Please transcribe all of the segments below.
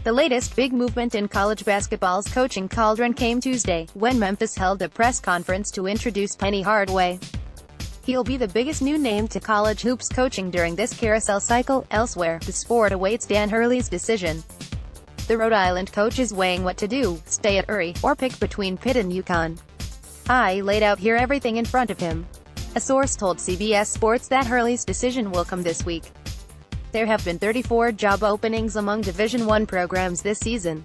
The latest big movement in college basketball's coaching cauldron came Tuesday, when Memphis held a press conference to introduce Penny Hardaway. He'll be the biggest new name to college hoops coaching during this carousel cycle. Elsewhere, the sport awaits Dan Hurley's decision. The Rhode Island coach is weighing what to do, stay at Hurley, or pick between Pitt and UConn. I laid out here everything in front of him. A source told CBS Sports that Hurley's decision will come this week. There have been 34 job openings among Division I programs this season,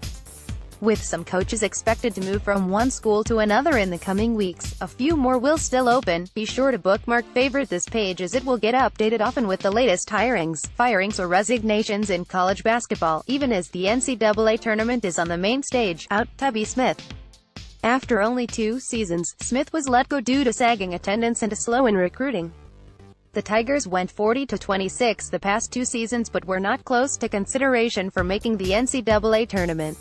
with some coaches expected to move from one school to another in the coming weeks. A few more will still open. Be sure to bookmark favorite this page, as it will get updated often with the latest hirings, firings or resignations in college basketball, even as the NCAA tournament is on the main stage. Out, Tubby Smith. After only 2 seasons, Smith was let go due to sagging attendance and a slow in recruiting. The Tigers went 40-26 the past 2 seasons but were not close to consideration for making the NCAA tournament.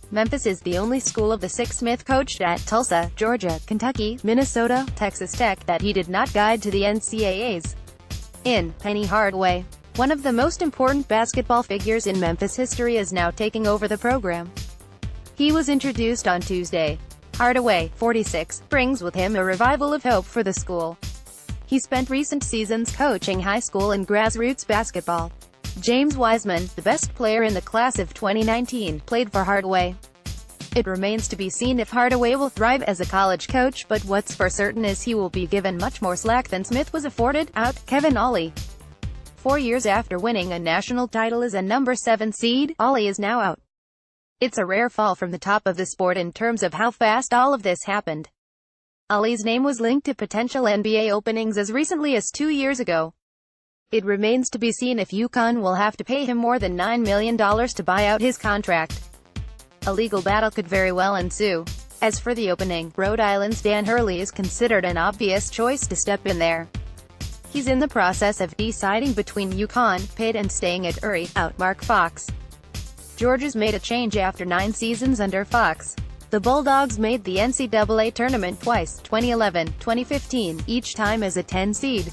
Memphis is the only school of the 6 Smith coached at Tulsa, Georgia, Kentucky, Minnesota, Texas Tech that he did not guide to the NCAAs. In Penny Hardaway, one of the most important basketball figures in Memphis history, is now taking over the program. He was introduced on Tuesday. Hardaway, 46, brings with him a revival of hope for the school. He spent recent seasons coaching high school and grassroots basketball. James Wiseman, the best player in the class of 2019, played for Hardaway. It remains to be seen if Hardaway will thrive as a college coach, but what's for certain is he will be given much more slack than Smith was afforded. Out, Kevin Ollie. 4 years after winning a national title as a number 7 seed, Ollie is now out. It's a rare fall from the top of the sport in terms of how fast all of this happened. Ollie's name was linked to potential NBA openings as recently as 2 years ago. It remains to be seen if UConn will have to pay him more than $9 million to buy out his contract. A legal battle could very well ensue. As for the opening, Rhode Island's Dan Hurley is considered an obvious choice to step in there. He's in the process of deciding between UConn, Pitt and staying at Hurley. Out, Mark Fox. Georgia's made a change after 9 seasons under Fox. The Bulldogs made the NCAA tournament twice, 2011, 2015, each time as a 10 seed.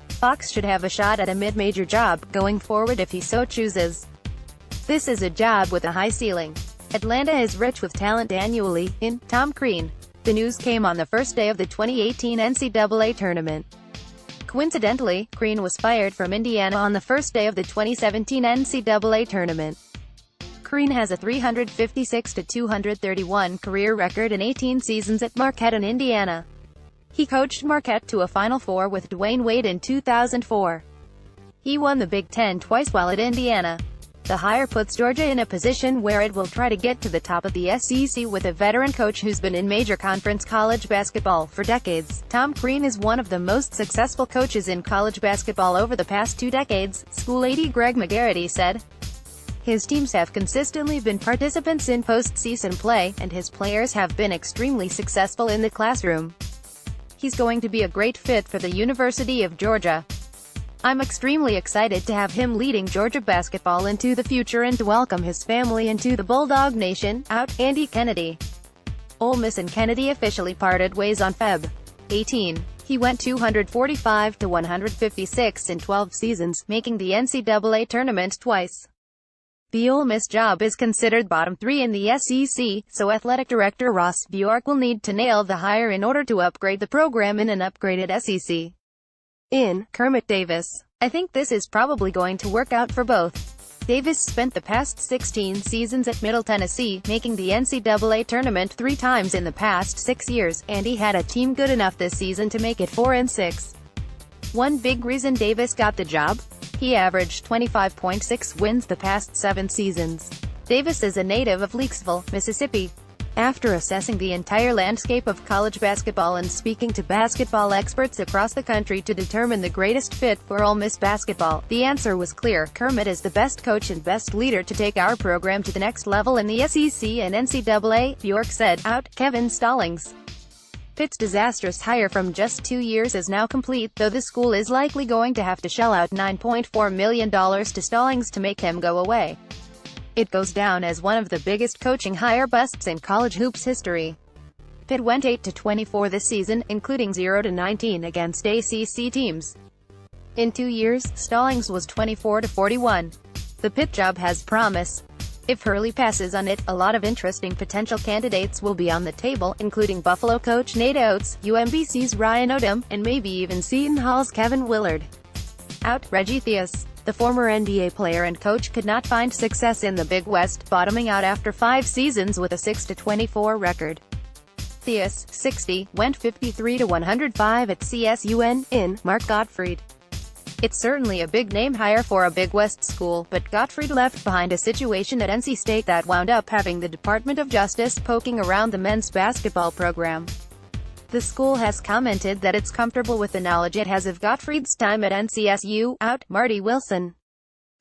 Fox should have a shot at a mid-major job going forward if he so chooses. This is a job with a high ceiling. Atlanta is rich with talent annually. In Tom Crean. The news came on the first day of the 2018 NCAA tournament. Coincidentally, Crean was fired from Indiana on the first day of the 2017 NCAA tournament. Crean has a 356-231 career record in 18 seasons at Marquette in Indiana. He coached Marquette to a Final Four with Dwayne Wade in 2004. He won the Big Ten twice while at Indiana. The hire puts Georgia in a position where it will try to get to the top of the SEC with a veteran coach who's been in major conference college basketball for decades. Tom Crean is one of the most successful coaches in college basketball over the past 2 decades, School AD Greg McGarity said. His teams have consistently been participants in postseason play, and his players have been extremely successful in the classroom. He's going to be a great fit for the University of Georgia. I'm extremely excited to have him leading Georgia basketball into the future and to welcome his family into the Bulldog Nation. Out, Andy Kennedy. Ole Miss and Kennedy officially parted ways on Feb. 18. He went 245-156 in 12 seasons, making the NCAA tournament twice. The Ole Miss job is considered bottom 3 in the SEC, so athletic director Ross Bjork will need to nail the hire in order to upgrade the program in an upgraded SEC. In Kermit Davis. I think this is probably going to work out for both. Davis spent the past 16 seasons at Middle Tennessee, making the NCAA tournament 3 times in the past 6 years, and he had a team good enough this season to make it 4-6. One big reason Davis got the job? He averaged 25.6 wins the past 7 seasons. Davis is a native of Leakesville, Mississippi. After assessing the entire landscape of college basketball and speaking to basketball experts across the country to determine the greatest fit for Ole Miss basketball, the answer was clear. Kermit is the best coach and best leader to take our program to the next level in the SEC and NCAA, Bjork said. Out, Kevin Stallings. Pitt's disastrous hire from just 2 years is now complete, though the school is likely going to have to shell out $9.4 million to Stallings to make him go away. It goes down as one of the biggest coaching hire busts in college hoops history. Pitt went 8-24 this season, including 0-19 against ACC teams. In 2 years, Stallings was 24-41. The Pitt job has promise. If Hurley passes on it, a lot of interesting potential candidates will be on the table, including Buffalo coach Nate Oates, UMBC's Ryan Odom, and maybe even Seton Hall's Kevin Willard. Out, Reggie Theus. The former NBA player and coach could not find success in the Big West, bottoming out after 5 seasons with a 6-24 record. Theus, 60, went 53-105 at CSUN, in Mark Gottfried. It's certainly a big-name hire for a Big West school, but Gottfried left behind a situation at NC State that wound up having the Department of Justice poking around the men's basketball program. The school has commented that it's comfortable with the knowledge it has of Gottfried's time at NCSU. Out, Marty Wilson.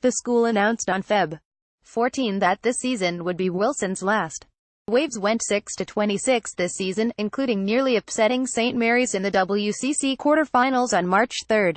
The school announced on Feb. 14 that this season would be Wilson's last. Waves went 6-26 this season, including nearly upsetting St. Mary's in the WCC quarterfinals on March 3.